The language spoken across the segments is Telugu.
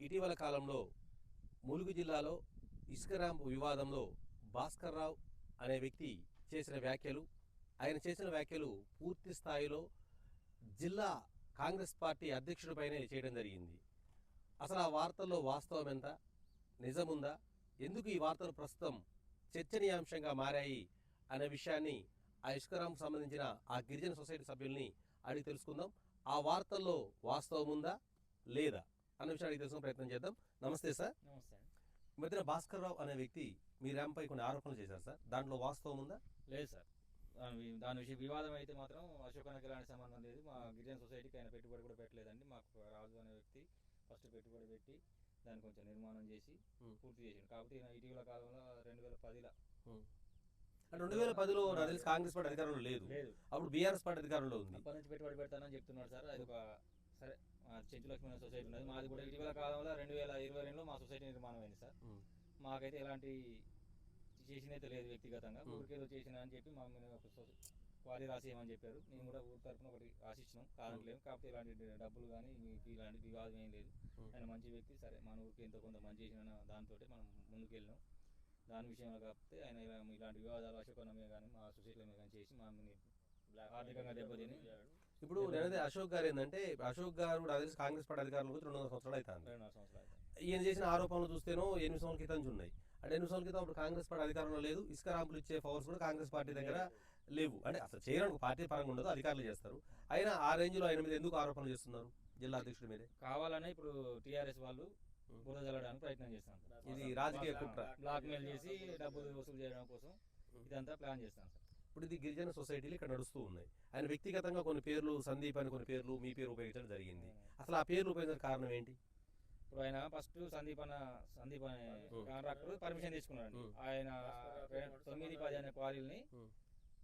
ఇటీవల కాలంలో ములుగు జిల్లాలో ఇసుక ర్యాంపు వివాదంలో భాస్కర్ రావు అనే వ్యక్తి చేసిన వ్యాఖ్యలు, ఆయన చేసిన వ్యాఖ్యలు పూర్తి స్థాయిలో జిల్లా కాంగ్రెస్ పార్టీ అధ్యక్షుడిపైనే చేయడం జరిగింది. అసలు ఆ వార్తల్లో వాస్తవం ఎంత, నిజముందా, ఎందుకు ఈ వార్తలు ప్రస్తుతం చర్చనీయాంశంగా మారాయి అనే విషయాన్ని ఆ ఇసుక ర్యాంపుకు సంబంధించిన ఆ గిరిజన సొసైటీ సభ్యుల్ని అడిగి తెలుసుకుందాం. ఆ వార్తల్లో వాస్తవం ఉందా లేదా అన్న విషయాన్ని తెలుసుకునే ప్రయత్నం చేద్దాం. నమస్తే సార్. నమస్తే. ఈ మధ్యన భాస్కర్ రావు అనే వ్యక్తి మీ ర్యాంపై కొన్ని ఆరోపణలు చేశారు సార్, దాంట్లో వాస్తవం ఉందా? లేదు సార్, దాని విషయం వివాదం అయితే మాత్రం అశోకనకి ఎలాంటి సంబంధం లేదు. మా గిరిజన సొసైటీకి ఆయన పెట్టుబడి కూడా పెట్టలేదండి. మాకు రాజు అనే వ్యక్తి ఫస్ట్ పెట్టుబడి పెట్టి దాన్ని కొంచెం నిర్మాణం చేసి పూర్తి చేసిండు. కాకపోతే ఇటీవల కాలంలో 2010లో అంటే 2010లో నాకు తెలిసి కాంగ్రెస్ పార్టీ అధికారంలో లేదు, అప్పుడు బీఆర్ఎస్ పార్టీ అధికారంలో ఉంది. అప్పటి నుంచి పెట్టుబడి పెడతానని చెప్తున్నాడు సార్. అది ఒక సరే చెంచు లక్ష్మణ సొసైటీ ఉన్నది మాది కూడా. ఇటీవల కాలంలో 2022లో మా సొసైటీ నిర్మాణం అయింది సార్. మాకైతే ఎలాంటి చేసినైతే లేదు వ్యక్తిగతంగా. ఊరికేదో చేసిన అని చెప్పి మా మీద ఒక క్వారీ రాసేయమని చెప్పారు. మేము కూడా ఊరి తరఫున ఒకటి రాసిచ్చినాం, కాదనట్లేదు. కాకపోతే ఇలాంటి డబ్బులు కానీ ఇలాంటి వివాదం ఏం లేదు. ఆయన మంచి వ్యక్తి, సరే మన ఊరికి ఎంతో కొంత మంచి చేసిన దాంతో మనం ముందుకు వెళ్ళినాం. దాని విషయంలో కాకపోతే ఆయన ఇలాంటి వివాదాలు అశోకన్న మీద కానీ మా సొసైటీల మీద కానీ చేసి మా ఆర్థికంగా దెబ్బతిని. ఇప్పుడు నేనైతే అశోక్ గారు ఏంటంటే, అశోక్ గారు నాకు తెలిసి కాంగ్రెస్ పార్టీ అధికారంలో 2 సంవత్సరాలు అవుతుంది. 2.5 సంవత్సరాలు. ఈయన చేసిన ఆరోపణలు చూస్తేనో 8 సంవత్సరాల క్రితం ఉన్నాయి. అంటే 8 సంవత్సరాల క్రితం అప్పుడు కాంగ్రెస్ పార్టీ అధికారంలో లేదు, ఇసుక ర్యాంపులు ఇచ్చే పవర్స్ కూడా కాంగ్రెస్ పార్టీ దగ్గర లేవు. అంటే అసలు చేయడానికి పార్టీ పరంగా ఉండదు, అధికారులు చేస్తారు. అయినా ఆ రేంజ్ లో ఆయన మీద ఎందుకు ఆరోపణలు చేస్తున్నారు జిల్లా అధ్యక్షుడి మీదే? కావాలనే ఇప్పుడు టీఆర్ఎస్ వాళ్ళు బురద జల్లడానికి ప్రయత్నం చేస్తాను. ఇది రాజకీయ కుట్ర, బ్లాక్ మెయిల్ చేసి డబ్బులు వసూలు చేయడం కోసం ఇదంతా ప్లాన్ చేస్తాను సార్. ఇప్పుడు ఇది గిరిజన సొసైటీలు ఇక్కడ నడుస్తూ ఉన్నాయి. ఆయన వ్యక్తిగతంగా కొన్ని పేర్లు, సందీప్ అని కొన్ని పేర్లు మీ పేరు ఉపయోగించడం జరిగింది. అసలు ఆ పేర్లు ఉపయోగించిన కారణం ఏంటి? ఇప్పుడు ఆయన ఫస్ట్ సందీప్ అనే కాంట్రాక్టర్ పర్మిషన్ తీసుకున్నాడు. ఆయన 9-10 అనే క్వారీలని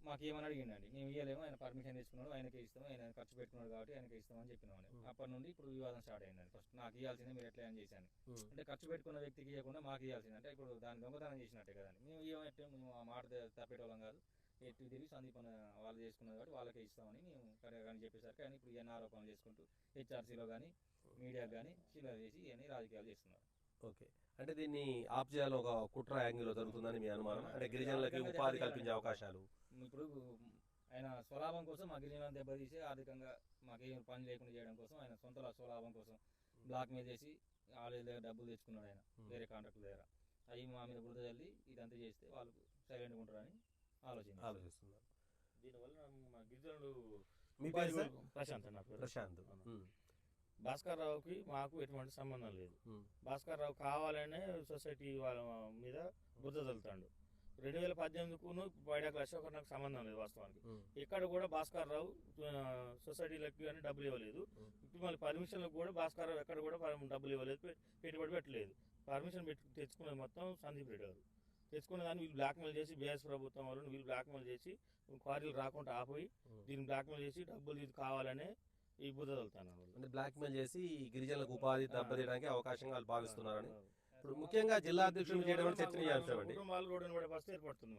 మాకు ఏమని అడిగిండండి. మేము ఇవ్వలేము, ఆయన పర్మిషన్ తీసుకున్నాడు, ఆయనకే ఇస్తాం, ఆయన ఖర్చు పెట్టుకున్నాడు కాబట్టి ఆయనకే ఇస్తామని చెప్పినామని. అప్పటి నుండి ఇప్పుడు వివాదం స్టార్ట్ అయిందండి. ఫస్ట్ నాకు ఇవ్వాల్సిందే, మీరు ఎట్లా అని చేశాను. అంటే ఖర్చు పెట్టుకున్న వ్యక్తికి ఇవ్వకుండా మాకు ఇవ్వాల్సింది, అంటే ఇప్పుడు దాన్ని దొంగతనం చేసినట్టే కదండి. మేము ఇవ్వమంటే మేము ఆ మాట తప్పేటోళ్ళం కాదు. ఎటు తిరిగి సందీప్ వాళ్ళు చేసుకున్నారు కాబట్టి వాళ్ళకే ఇస్తామని మేము కానీ చెప్పేసరికి కానీ ఇప్పుడు ఇవన్నీ ఆరోపణలు చేసుకుంటూ హెచ్ఆర్సీలో కానీ మీడియాకు కానీ చిల్లర చేసి ఇవన్నీ రాజకీయాలు చేస్తున్నారు. ఓకే, అంటే దీన్ని ఆప్ చేయాలి ఒక కుట్ర యాంగిల్లో జరుగుతుందని మీ అనుమానం? అంటే గిరిజనులకి ఉపాధి కల్పించే అవకాశాలు ఇప్పుడు ఆయన స్వలాభం కోసం మా గిరిజనులను దెబ్బతీసి ఆర్థికంగా మాకేం పని లేకుండా చేయడం కోసం ఆయన సొంత స్వలాభం కోసం బ్లాక్ మీద చేసి వాళ్ళ దగ్గర డబ్బులు తెచ్చుకున్నాడు ఆయన వేరే కాంట్రాక్టుల దగ్గర. అవి మా మీద బురద చల్లి ఇదంతా చేస్తే వాళ్ళు సైలెంట్గా ఉంటారని ఆలోచిస్తున్నారు. దీనివల్ల మా గిరిజనులు మీ పేరు? ప్రశాంత్. భాస్కర్ రావుకి మాకు ఎటువంటి సంబంధం లేదు. భాస్కర్ రావు కావాలనే సొసైటీ వాళ్ళ మీద బురద చల్లుతాడు. 2018కు బయటకు అశోక్ నాకు సంబంధం లేదు వాస్తవానికి. ఇక్కడ కూడా భాస్కర్ రావు సొసైటీలకు కానీ డబ్బులు ఇవ్వలేదు. ఇప్పుడు మళ్ళీ పర్మిషన్లకు కూడా భాస్కర్ రావు ఎక్కడ కూడా డబ్బులు ఇవ్వలేదు, పెట్టుబడి పెట్టలేదు. పర్మిషన్ తెచ్చుకున్నది మొత్తం సందీప్ రెడ్డి గారు తెచ్చుకున్న దాన్ని వీళ్ళు బ్లాక్మెయిల్ చేసి బీఆర్ఎస్ ప్రభుత్వం వాళ్ళు వీళ్ళు బ్లాక్మెయిల్ చేసి క్వారీలు రాకుండా ఆపోయి దీన్ని బ్లాక్మెయిల్ చేసి డబ్బులు ఇది కావాలనే ఈ బుద్ధ వెళ్తాను. అంటే బ్లాక్మెయిల్ చేసి గిరిజనులకు ఉపాధి దెబ్బతీయడానికి అవకాశంగా వాళ్ళు భావిస్తున్నారని. ఇప్పుడు ముఖ్యంగా జిల్లా అధ్యక్షులు చేయడం చర్చనీయాంశం అండి.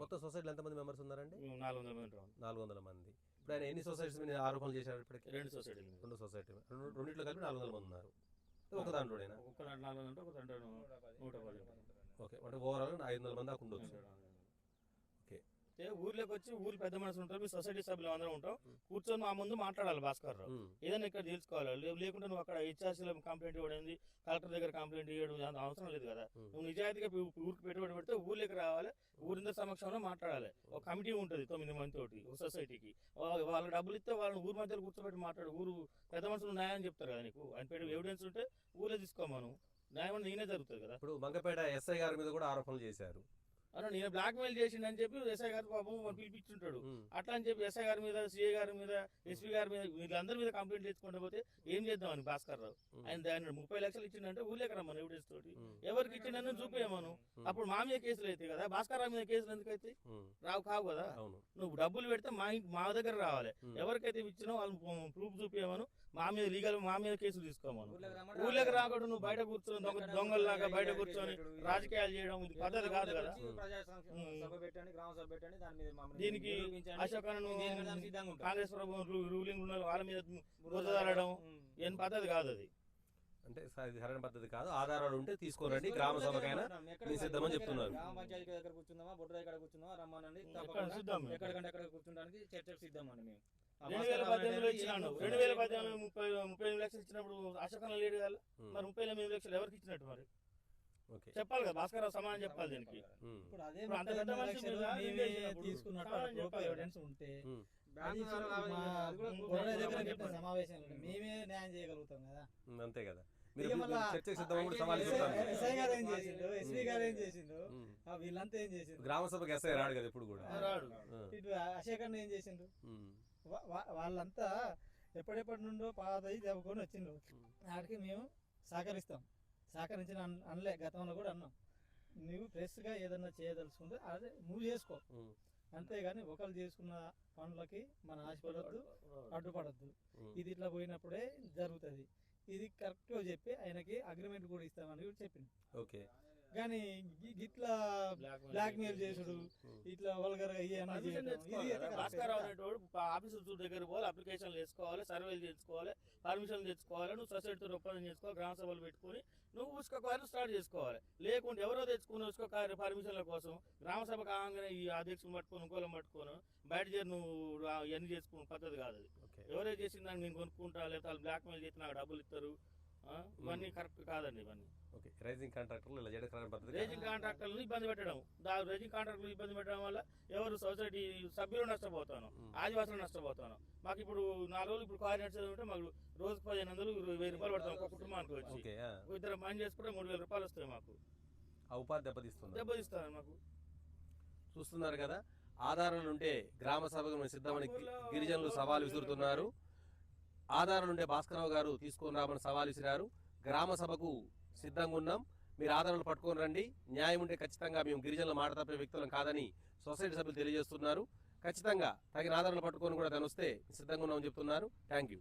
మొత్తం సొసైటీలో ఎంతమంది మెంబర్స్ ఉన్నారండి? 400 మంది. ఇప్పుడు ఆయన ఎన్ని సొసైటీస్ మీద ఆరోపణలు చేశారు? ఇప్పటికి 2 సొసైటీలు, రెండిట్లో కలిపి 400 మంది ఉన్నారు. ఒక దాంట్లోనేనా? ఓకే, అంటే ఓవరాల్ 500 మంది దాకా ఉండొచ్చు. ఓకే, ఊర్లోకి వచ్చి ఊరు పెద్ద మనుషులు ఉంటారు, మీ సొసైటీ సభ్యులు అందరం ఉంటాం, కూర్చొని మా ముందు మాట్లాడాలి భాస్కర్ రావు. ఏదైనా ఇక్కడ తెలుసుకోవాలి. లేకుంటే నువ్వు అక్కడ హెచ్ఆర్సీలో కంప్లైంట్ ఇవ్వడం, కలెక్టర్ దగ్గర కంప్లైంట్ ఇవ్వడం అవసరం లేదు కదా. నువ్వు నిజాయితీగా ఊరికి పెట్టుబడి పెడితే ఊర్లోకి రావాలి, ఊరింద సమక్షంలో మాట్లాడాలి. ఒక కమిటీ ఉంటుంది 9 మంది తోటి ఒక సొసైటీకి. వాళ్ళకి డబ్బులు ఇస్తే వాళ్ళని ఊరు మధ్యలో కూర్చోబెట్టి మాట్లాడు. ఊరు పెద్ద మనుషులు న్యాయం చెప్తారు కదా నీకు. ఆయన పెట్టి ఎవిడెన్స్ ఉంటే ఊర్లో తీసుకోమను, న్యాయం నేనే జరుగుతుంది కదా. ఇప్పుడు మంగపేట ఎస్ఐ గారి మీద కూడా ఆరోపణలు చేశారు. అలా నేను బ్లాక్మెయిల్ చేసిండని చెప్పి ఎస్ఐ గారు పాపం పిలిపించుంటాడు. అట్లా అని చెప్పి ఎస్ఐ గారి మీద, సిఐ గారి మీద, ఎస్పీ గారి మీద వీళ్ళందరి మీద కంప్లైంట్ తెచ్చుకుంటే పోతే ఏం చేద్దామని భాస్కర్ రావు ఆయన 30 లక్షలు ఇచ్చిండంటే ఊళ్ళకి రమ్మను ఎవిడెన్స్ తోటి. ఎవరికి ఇచ్చిండని చూపేయమను. అప్పుడు మా మీద కేసులు అయితే కదా, భాస్కర్ రావు మీద కేసులు ఎందుకైతే రావు కావు కదా. నువ్వు డబ్బులు పెడితే మా దగ్గర రావాలి. ఎవరికైతే ఇచ్చినా వాళ్ళు ప్రూఫ్ చూపేయమను. మా మీద కేసులు తీసుకోమను. ఊళ్ళకి రాకుండా నువ్వు బయట కూర్చొని దొంగల్లాగా బయట కూర్చొని రాజకీయాలు చేయడం ఇది పద్ధతి కాదు కదా. దీనికి అశోక్ కాంగ్రెస్ ప్రభుత్వం రూలింగ్ ఉన్న వాళ్ళ మీద బురదలడం ఏం పద్ధతి కాదు అది. అంటే ఇది సరైన పద్ధతి కాదు, ఆధారాలు ఉంటే తీసుకోరండి, గ్రామ సభకైనా నేను సిద్ధమని చెప్తున్నారు. గ్రామ పంచాయతీ దగ్గర కూర్చుందామా, బొడ్రాయి దగ్గర కూర్చుందామా, రమ్మనండి, సిద్ధం. ఎక్కడికంటే ఎక్కడ కూర్చుంటానికి చర్చకు సిద్ధమండి మేము. 2018 ఇచ్చినాను. 2018 38 లక్షలు ఇచ్చినప్పుడు అశోకన్న లేడు కదా, మరి 38 లక్షలు ఎవరికి ఇచ్చినట్టు మరి ఓకే చెప్పాలి కదా, భాస్కర్ సమాధానం చెప్పాలి దీనికి. ఇప్పుడు అదే ఇప్పుడు అంత పెద్ద మనిషి లక్షలు మీద మేమే నిందేసినప్పుడు తీసుకున్నట్టు సమాధానం ప్రూఫ్ చెప్పాలి. ఎవిడెన్స్ ఉంటే ఉమ్. అది మా గొర్రెల దగ్గర పెట్టిన సమావేశంలో మేమే న్యాయం చేయగలుగుతాం కదా. అంతే కదా, మీరు ఇక మళ్ళా చర్చకి సిద్ధమని కూడా సవాల్ ఎస్ఐ చేస్తారు. ఎస్ఐ గారు ఏం చేసిండు, ఎస్పీ గారు ఏం చేసిండు, వీళ్ళంతా ఏం చేసిండు, గ్రామ సభకి ఎస్ఐ రాడు కదా ఇప్పుడు కూడా. రాడు. ఇటు అశేఖర్ ఏం చేసిండు, ఉమ్. వాళ్ళంతా ఎప్పటి నుండో పాతయి చదువుకొని వచ్చిండ్రు. వాటికి మేము సహకరించిన అనలే, గతంలో కూడా అన్నాం. నువ్వు ఫ్రెష్గా ఏదన్నా చేయదలుచుకుంటే అదే నువ్వు చేసుకో, ఉమ్. అంతేగాని ఒకరు చేసుకున్న పనులకి మన ఆశపడద్దు, అడ్డుపడద్దు. ఇది ఇట్లా పోయినప్పుడే జరుగుతుంది. ఇది కరెక్ట్గా చెప్పి ఆయనకి అగ్రిమెంట్ కూడా ఇస్తామని కూడా చెప్పింది. ఓకే కానీ ఇట్లా బ్లాక్మెయిల్ చేసుడు, ఇట్లా వల్గర్గా పర్మిషన్ తెచ్చుకోవాలి. భాస్కర్ రావు అనేటోడు ఆఫీసు దగ్గర పోవాలి, అప్లికేషన్లు వేసుకోవాలి, సర్వేలు చేసుకోవాలి, పర్మిషన్ తెచ్చుకోవాలి, నువ్వు సొసైటీతో ఒప్పందం చేసుకోవాలి, గ్రామ సభలు పెట్టుకుని నువ్వు ఉసుక కార్యం స్టార్ట్ చేసుకోవాలి. లేకుంటే ఎవరో తెచ్చుకుని ఉసుక కార్య పర్మిషన్ల కోసం గ్రామ సభ కాగానే ఈ అధ్యక్షుని పట్టుకొని ఇంకోలం పట్టుకొని బయట చేరి నువ్వు ఇవన్నీ చేసుకునే పద్ధతి కాదు అది. ఓకే ఎవరో చేసిన దాన్ని నేను కొనుక్కుంటా, లేకపోతే వాళ్ళు బ్లాక్మెయిల్ చేసి నాకు డబ్బులు ఇస్తారు, ఇవన్నీ కరెక్ట్ కాదండి. ఇవన్నీ ఓకే రైజింగ్ కాంట్రాక్టర్లు ఇలా చేయడం సరైన పద్ధతి రేజింగ్ కాంట్రాక్టర్లను ఇబ్బంది పెట్టడం, రేజింగ్ కాంట్రాక్టర్లు ఇబ్బంది పెట్టడం వల్ల ఎవరు సొసైటీ సభ్యులు నష్టపోతాను, ఆదివాసులు నష్టపోతాను. మాకు ఇప్పుడు 4 రోజులు ఇప్పుడు కార్ నడిచేది ఉంటే మాకు రోజుకు 1500 1000 రూపాయలు పడతాం ఒక కుటుంబానికి వచ్చి. ఓకే ఇద్దరు పని చేసుకుంటే 3000 రూపాయలు వస్తాయి మాకు, ఆ ఉపాధి దెబ్బతీస్తుంది. దెబ్బతిస్తాను మాకు. చూస్తున్నారు కదా, ఆధారాలు ఉంటే గ్రామ సభకు మేము సిద్ధమని గిరిజనులు సవాల్ విసురుతున్నారు. ఆధారాలు ఉంటే భాస్కరరావు గారు తీసుకొని రామని సవాల్ విసిరారు. గ్రామ సభకు సిద్ధంగా ఉన్నాం, మీరు ఆధారాలు పట్టుకొని రండి, న్యాయం ఉంటే ఖచ్చితంగా మేము గిరిజనుల మాట తప్పే వ్యక్తులం కాదని సొసైటీ సభ్యులు తెలియజేస్తున్నారు. ఖచ్చితంగా తగిన ఆధారాలు పట్టుకొని కూడా దాని వస్తే సిద్ధంగా ఉన్నామని చెప్తున్నారు. Thank you.